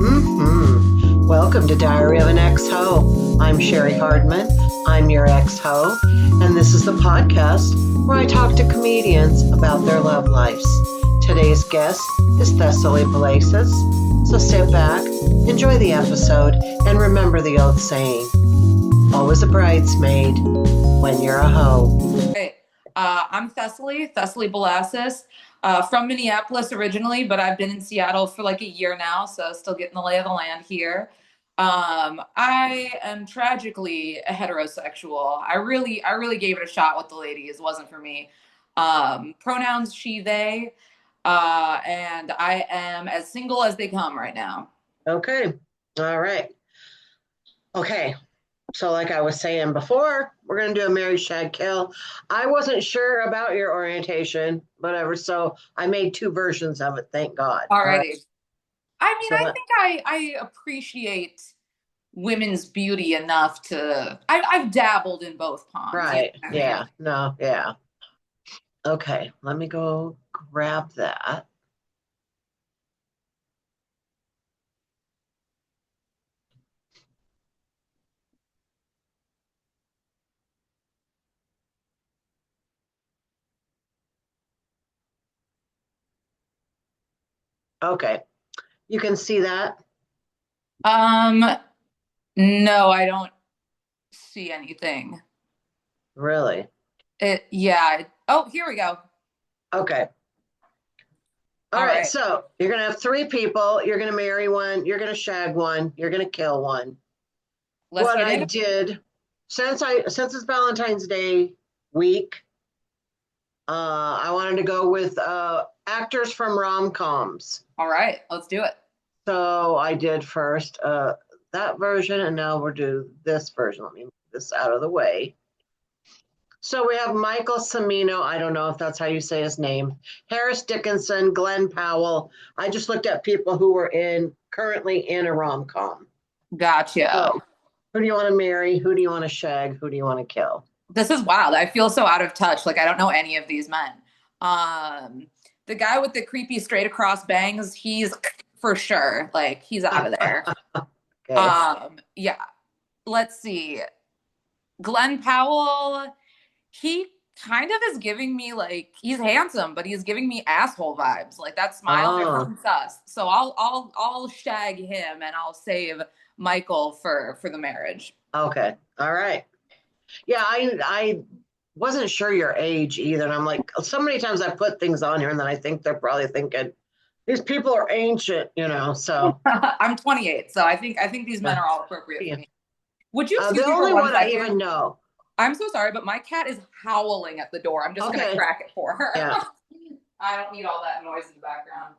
Welcome to Diary of an Ex-Ho. I'm Cheri Hardman. I'm your ex-ho, and this is the podcast where I talk to comedians about their love lives. Today's guest is Thessaly Balasis. So sit back, enjoy the episode, and remember the old saying, always a bridesmaid when you're a hoe. Hey, I'm Thessaly Balasis, from Minneapolis originally, but I've been in Seattle for like a year now, so still getting the lay of the land here. I am tragically a heterosexual. I really gave it a shot with the ladies. It wasn't for me. Pronouns she, they, and I am as single as they come right now. Okay. All right. Okay. So like I was saying before, we're going to do a marry, shag, kill. I wasn't sure about your orientation, whatever. So I made two versions of it. Thank God. All right. Alrighty. I mean, So I think I appreciate women's beauty enough to. I've dabbled in both ponds. You know right. what I Yeah. mean? No. Yeah. Okay. Let me go grab that. Okay. You can see that. Um, no, I don't see anything. Really? Yeah. Oh, here we go. Okay. All All right. right, So you're going to have three people. You're going to marry one. You're going to shag one. You're going to kill one. let's What get I in. did since it's Valentine's Day week, I wanted to go with actors from rom-coms. All right, let's do it. So I did first that version, and now we'll do this version. Let me move this out of the way. So we have Michael Cimino. I don't know if that's how you say his name. Harris Dickinson, Glenn Powell. I just looked at people who were currently in a rom-com. Gotcha. So who do you want to marry? Who do you want to shag? Who do you want to kill? This is wild. I feel so out of touch. Like I don't know any of these men. Um, the guy with the creepy straight across bangs, he's for sure. Like he's out of there. Okay. Yeah. Let's see. Glenn Powell, he kind of is giving me like he's handsome, but he's giving me asshole vibes. Like that smile, there's Oh, something sus. So I'll shag him and I'll save Michael for the marriage. okay. All right. Yeah, I wasn't sure your age either. And I'm like, so many times I put things on here and then I think they're probably thinking these people are ancient, so I'm 28, so I think these men are all appropriate for yeah. me. Would you The excuse me for only one one I second? even know. I'm so sorry, but my cat is howling at the door. I'm just gonna Okay. crack it for her. Yeah, I don't need all that noise in the background.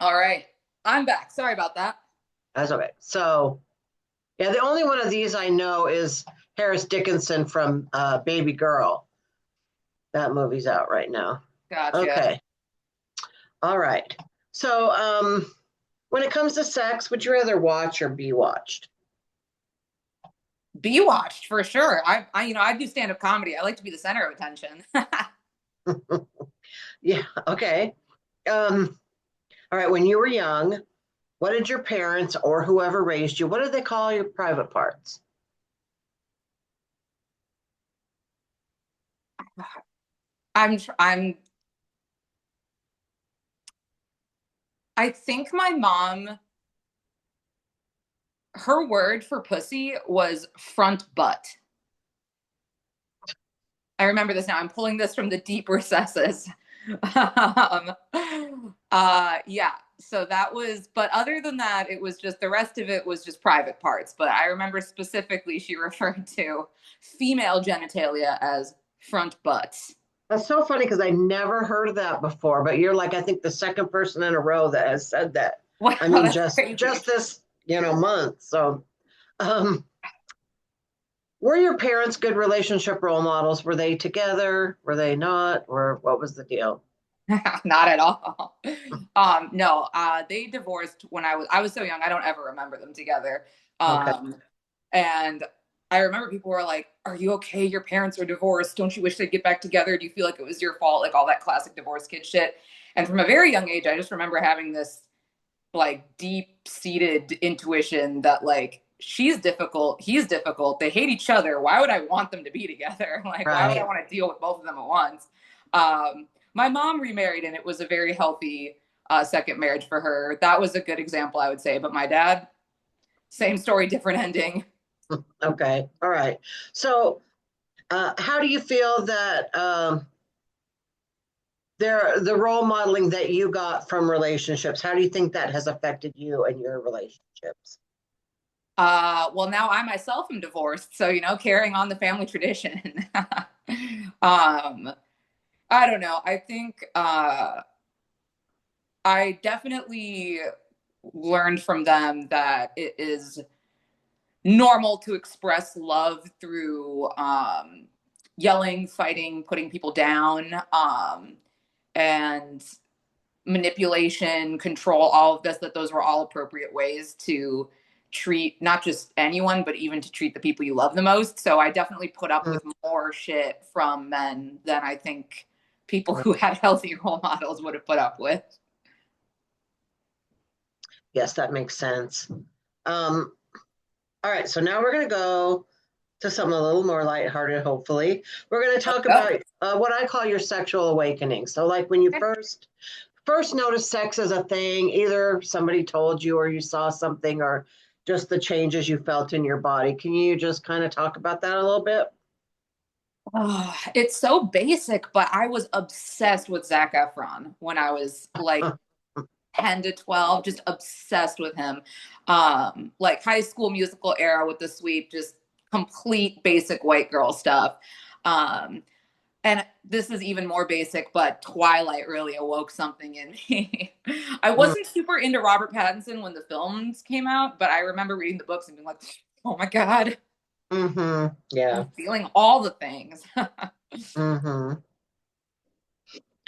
All right, I'm back. Sorry about that. that's okay. So yeah, the only one of these I know is Harris Dickinson from Baby Girl. That movie's out right now. Gotcha. Okay. All right. So when it comes to sex, would you rather watch or be watched? Be watched for sure. I do stand up comedy. I like to be the center of attention. Yeah, okay. All right, when you were young, what did your parents or whoever raised you, what did they call your private parts? I'm. I think my mom, her word for pussy was front butt. I remember this now. I'm pulling this from the deep recesses. um, yeah. So that was, but other than that, it was just the rest of it was just private parts. But I remember specifically she referred to female genitalia as front butts. That's so funny because I never heard of that before, but you're like, I think the second person in a row that has said that. Wow, I mean, that's just crazy. this, month. So, um, were your parents good relationship role models? Were they together? Were they not? Or what was the deal? Not at all. No, they divorced when I was so young. I don't ever remember them together. Okay. Um, and I remember people were like, "Are you okay? Your parents are divorced. Don't you wish they'd get back together? Do you feel like it was your fault?" Like all that classic divorce kid shit. And from a very young age, I just remember having this like deep seated intuition that like she's difficult, he's difficult, they hate each other. Why would I want them to be together? Like, why would I Right. want to deal with both of them at once? My mom remarried and it was a very healthy second marriage for her. That was a good example, I would say. But my dad, same story, different ending. Okay. All right. So, how do you feel that the role modeling that you got from relationships? How do you think that has affected you and your relationships? Well, now I myself am divorced, so carrying on the family tradition. um, I don't know. I think I definitely learned from them that it is normal to express love through yelling, fighting, putting people down, and manipulation, control, all of this, that those were all appropriate ways to treat not just anyone, but even to treat the people you love the most. So I definitely put up with more shit from men than I think people who had healthy role models would have put up with. Yes, that makes sense. All right, so now we're going to go to something a little more lighthearted, hopefully. We're going to Let's talk go. about what I call your sexual awakening. So, like when you first noticed sex as a thing, either somebody told you or you saw something or just the changes you felt in your body. Can you just kind of talk about that a little bit? Oh, it's so basic, but I was obsessed with Zac Efron when I was like 10 to 12, just obsessed with him. Like High School Musical era with the sweep, just complete basic white girl stuff. Um, and this is even more basic, but Twilight really awoke something in me. I wasn't super into Robert Pattinson when the films came out, but I remember reading the books and being like, oh my God, Mm-hmm. Yeah. I'm feeling all the things. Mm-hmm.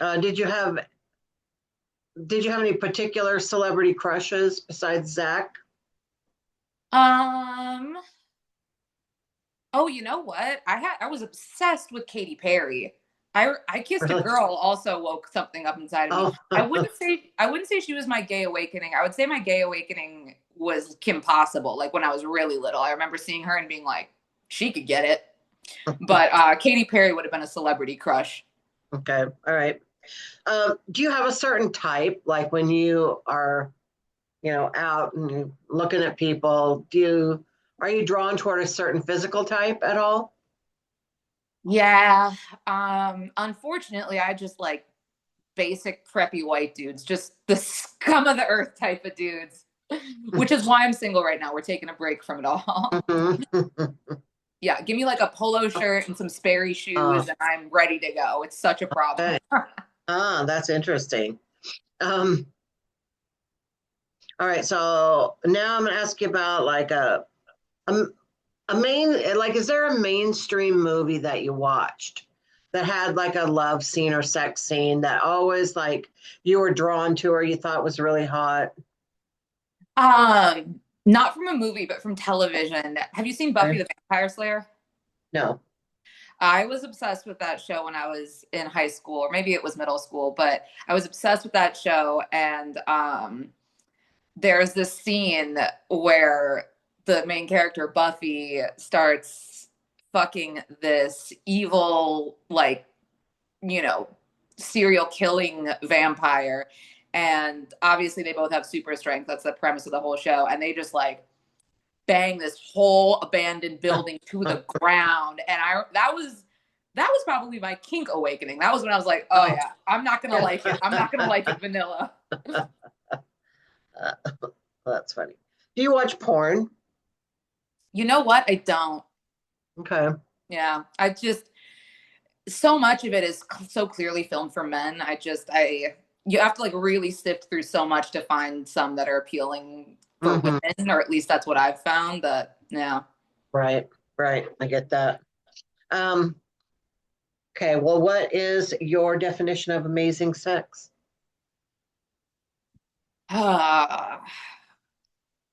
Uh, did you have did you have any particular celebrity crushes besides Zach? um, Oh, you know what? I was obsessed with Katy Perry. I Kissed a Really? Girl also woke something up inside of me. Oh, I wouldn't say she was my gay awakening. I would say my gay awakening was Kim Possible. Like when I was really little, I remember seeing her and being like, she could get it. But Katy Perry would have been a celebrity crush. okay. All right. Do you have a certain type, like when you are, out and you're looking at people? Are you drawn toward a certain physical type at all? Yeah. Unfortunately, I just like basic preppy white dudes, just the scum of the earth type of dudes, which is why I'm single right now. We're taking a break from it all. Mhm. Yeah, give me like a polo shirt and some Sperry Uh, shoes, and I'm ready to go. It's such a problem. okay. That's interesting. Um, all right. So now I'm going to ask you about like a, a main, like, is there a mainstream movie that you watched that had like a love scene or sex scene that always like you were drawn to or you thought was really hot? Not from a movie, but from television. Have you seen Buffy Okay. the Vampire Slayer? No. I was obsessed with that show when I was in high school, or maybe it was middle school, but I was obsessed with that show. And there's this scene where the main character, Buffy, starts fucking this evil, like, you know, serial killing vampire. And obviously, they both have super strength. That's the premise of the whole show. And they just like bang this whole abandoned building to the ground. And that was probably my kink awakening. That was when I was like, oh Oh, yeah, I'm not gonna yeah. like it. I'm not gonna like it vanilla. Uh, that's funny. Do you watch porn? You know what? I don't. Okay. Yeah, I just so much of it is so clearly filmed for men. I you have to like really sift through so much to find some that are appealing for Hmm. women, or at least that's what I've found. That yeah. Right. Right. I get that. Um, okay. Well, what is your definition of amazing sex?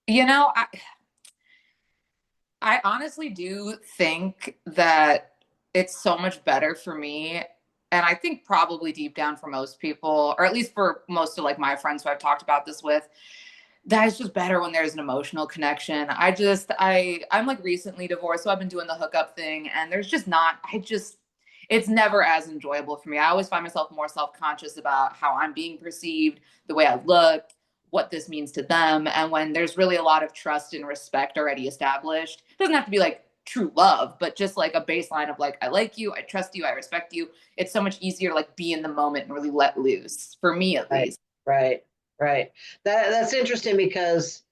You know, I honestly do think that it's so much better for me. And I think probably deep down for most people, or at least for most of like my friends who I've talked about this with, that's just better when there's an emotional connection. I'm like recently divorced, so I've been doing the hookup thing, and there's just not, it's never as enjoyable for me. I always find myself more self-conscious about how I'm being perceived, the way I look, what this means to them. And when there's really a lot of trust and respect already established, it doesn't have to be like true love, but just like a baseline of like, I like you, I trust you, I respect you. It's so much easier to like be in the moment and really let loose, for me at Right, least. right, right. That's interesting because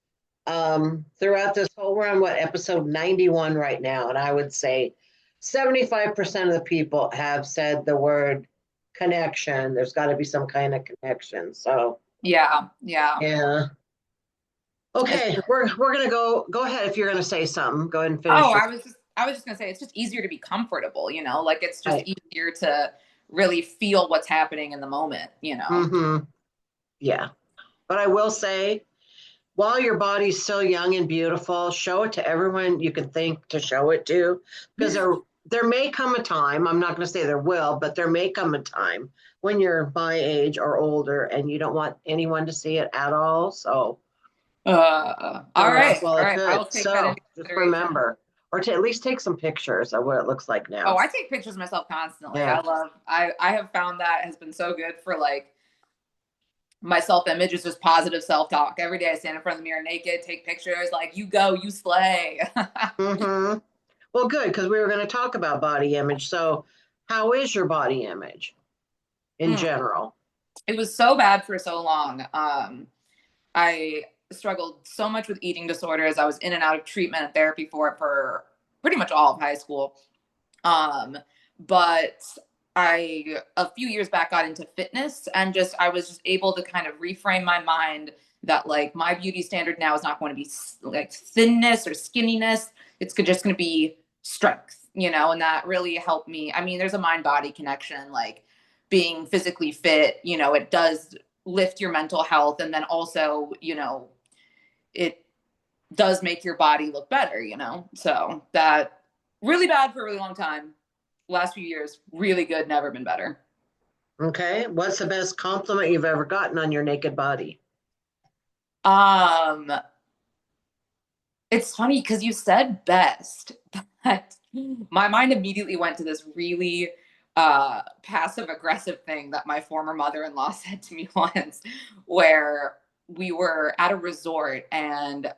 throughout this whole, we're on what, episode 91 right now, and I would say 75% of the people have said the word connection. There's got to be some kind of connection. So Yeah, yeah. yeah. It's, Okay, we're gonna go ahead if you're gonna say something. Go ahead and finish oh, your. I was just gonna say it's just easier to be comfortable, you know, like it's just Right. easier to really feel what's happening in the moment, you know. Mm-hmm. Yeah. But I will say, while your body's still young and beautiful, show it to everyone you can think to show it to, because there may come a time, I'm not going to say there will, but there may come a time when you're my age or older and you don't want anyone to see it at all. So All show it off right. while All it right. I'll could. take that So into just consideration. remember, or to at least take some pictures of what it looks like Oh, now. I take pictures of myself constantly. Yeah. I have found that has been so good for like my self-image is just positive self-talk. Every day I stand in front of the mirror naked, take pictures, like you go, you slay. Mm-hmm. Well, good, because we were going to talk about body image. So how is your body image in Mm. general? It was so bad for so long. I struggled so much with eating disorders. I was in and out of treatment and therapy for pretty much all of high school. But a few years back got into fitness and just I was just able to kind of reframe my mind that like my beauty standard now is not going to be like thinness or skinniness. It's just going to be strength, you know, and that really helped me. I mean, there's a mind body connection, like being physically fit, you know, it does lift your mental health. And then also, you know, it does make your body look better, you know? So that really bad for a really long time. Last few years, really good, never been better. Okay. What's the best compliment you've ever gotten on your naked body? Um, it's funny because you said best, but my mind immediately went to this really passive aggressive thing that my former mother-in-law said to me once, where we were at a resort and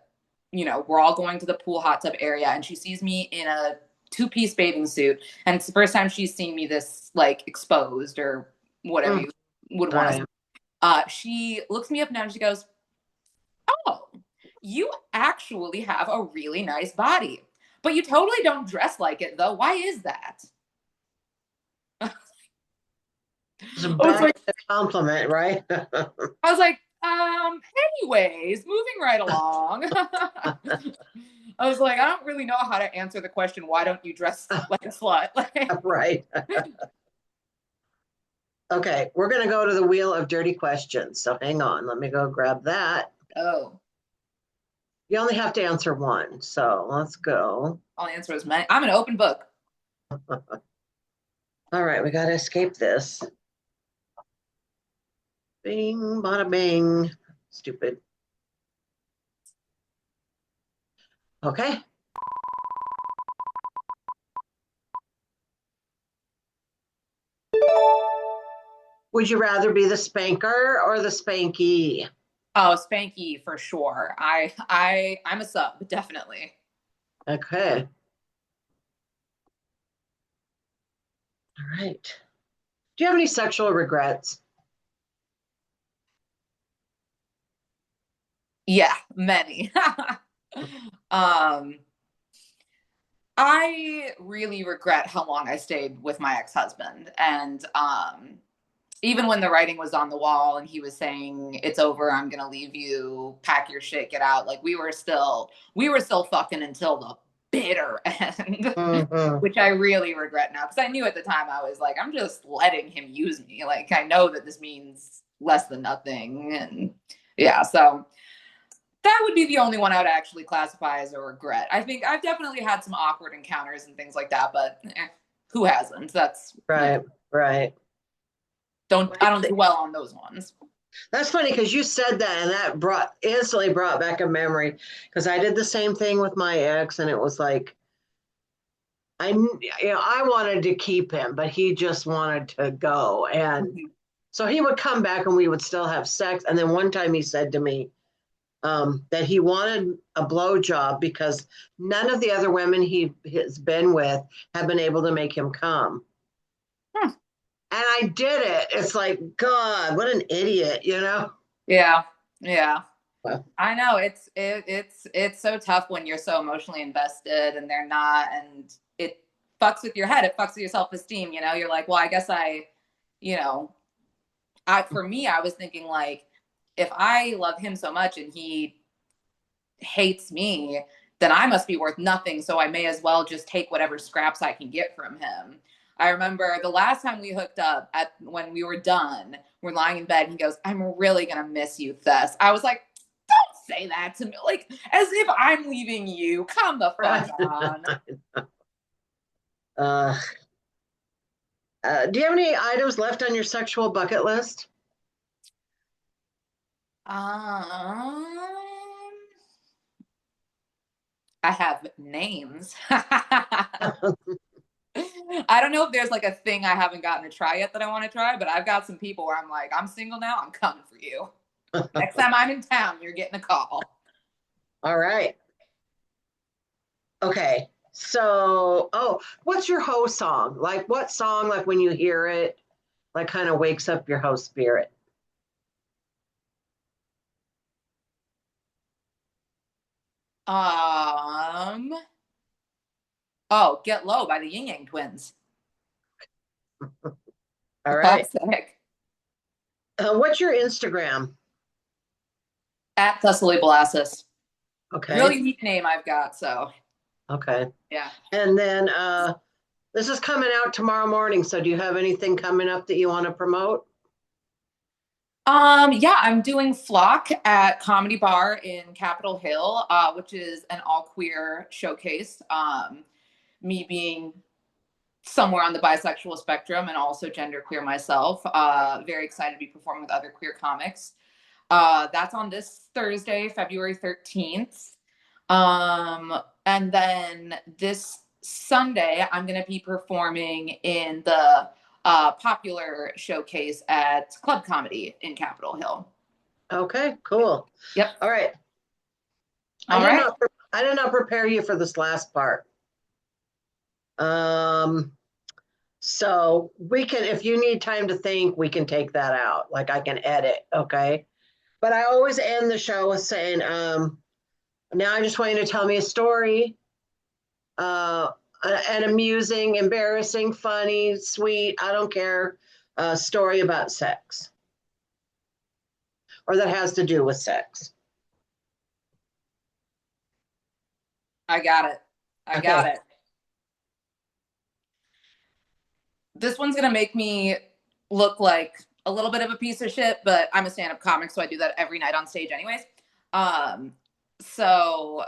you know, we're all going to the pool hot tub area and she sees me in a two-piece bathing suit and it's the first time she's seen me this like exposed or whatever Mm, you would want to say. right. She looks me up now and she goes, oh, you actually have a really nice body, but you totally don't dress like it though. Why is that? I It's a was back like, to compliment, right? I was like, anyways, moving right along. I was like, I don't really know how to answer the question, why don't you dress like a slut? Like, Right. Okay, we're going to go to the wheel of dirty questions. So hang on, let me go grab that. oh, You only have to answer one. So let's go. I'll answer as many. I'm an open book. All right, we got to escape this. Bing, bada bing. Stupid. Okay. Would you rather be the spanker or the spanky? Oh, Spanky for sure. I'm a sub, definitely. Okay. All right. Do you have any sexual regrets? Yeah, many. um, I really regret how long I stayed with my ex-husband. And even when the writing was on the wall and he was saying, it's over, I'm gonna leave you, pack your shit, get out, like we were still fucking until the bitter end. Mm-hmm. Which I really regret now. Because I knew at the time I was like, I'm just letting him use me. Like I know that this means less than nothing. And yeah, so that would be the only one I would actually classify as a regret. I think I've definitely had some awkward encounters and things like that, but who hasn't? That's Right, right. don't I don't dwell on those ones. That's funny because you said that, and that instantly brought back a memory because I did the same thing with my ex, and it was like I wanted to keep him, but he just wanted to go, and Mhm. so he would come back, and we would still have sex. And then one time he said to me that he wanted a blowjob because none of the other women he has been with have been able to make him come. Hmm. And I did it. It's like, God, what an idiot, you know? Yeah, yeah. Well, I know it's so tough when you're so emotionally invested and they're not, and it fucks with your head. It fucks with your self esteem. You know, you're like, well, I guess you know, for me, I was thinking like, if I love him so much and he hates me, then I must be worth nothing. So I may as well just take whatever scraps I can get from him. I remember the last time we hooked up when we were done, we're lying in bed and he goes, I'm really going to miss you, Thess. I was like, don't say that to me. Like, as if I'm leaving you. Come the fuck right. on. uh, do you have any items left on your sexual bucket list? Um, I have names. I don't know if there's like a thing I haven't gotten to try yet that I want to try, but I've got some people where I'm like, I'm single now, I'm coming for you. Next time I'm in town, you're getting a call. All right. Okay. So, what's your hoe song? Like, what song, like when you hear it, like kind of wakes up your hoe spirit? Um, oh, Get Low by the Yin Yang Twins. All right. Classic. What's your Instagram? At Thessaly Balasis. Really Okay. unique name I've got, so Okay. yeah. And then this is coming out tomorrow morning. So, do you have anything coming up that you want to promote? Yeah, I'm doing Flock at Comedy Bar in Capitol Hill, which is an all queer showcase. Me being somewhere on the bisexual spectrum and also genderqueer myself. Very excited to be performing with other queer comics. That's on this Thursday, February 13th. And then this Sunday, I'm going to be performing in the popular showcase at Club Comedy in Capitol Hill. Okay, cool. Yep. All right. I All did right. not I did not prepare you for this last part. Um, so we can, if you need time to think, we can take that out. Like I can edit, okay? But I always end the show with saying, now I just want you to tell me a story, uh, an amusing, embarrassing, funny, sweet, I don't care, story about sex or that has to do with sex. I got it. I got Okay. it. This one's going to make me look like a little bit of a piece of shit, but I'm a stand up comic, so I do that every night on stage, anyways. Um, so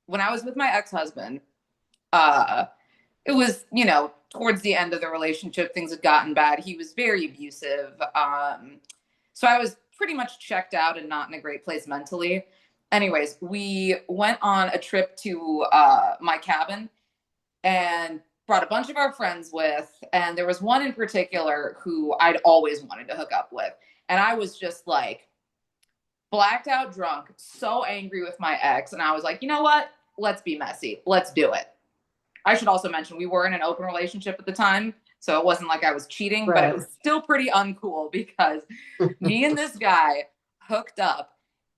when I was with my ex husband, uh, it was, towards the end of the relationship, things had gotten bad. He was very abusive. So I was pretty much checked out and not in a great place mentally. Anyways, we went on a trip to my cabin and brought a bunch of our friends with. And there was one in particular who I'd always wanted to hook up with. And I was just like blacked out drunk, so angry with my ex. And I was like, you know what? Let's be messy. Let's do it. I should also mention we were in an open relationship at the time. So it wasn't like I was cheating, but it Right. was still pretty uncool because me and this guy hooked up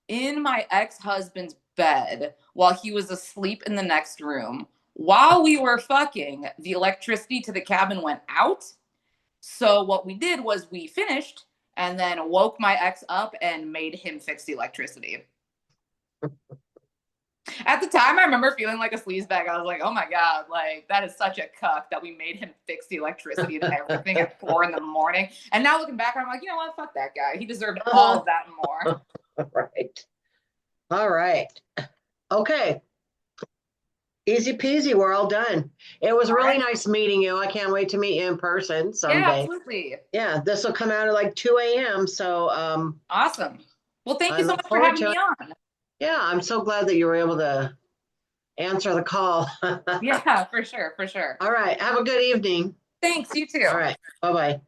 in my ex husband's bed while he was asleep in the next room. While we were fucking, the electricity to the cabin went out. So what we did was we finished and then woke my ex up and made him fix the electricity. At the time, I remember feeling like a sleazebag. I was like, oh my God, like that is such a cuck that we made him fix the electricity and everything at 4 a.m. And now looking back, I'm like, you know what? Fuck that guy. He deserved all Uh-huh. of that and more. Right. All right. Okay. Easy peasy. We're all done. It was All really right. nice meeting you. I can't wait to meet you in person Yeah, someday. absolutely. Yeah, this will come out at like 2 a.m. So Awesome. Well, thank I you so look much for forward having to me it. on. Yeah, I'm so glad that you were able to answer the call. All Yeah, for sure, for sure. right. Have a good evening. Thanks, you All too. right. Bye bye.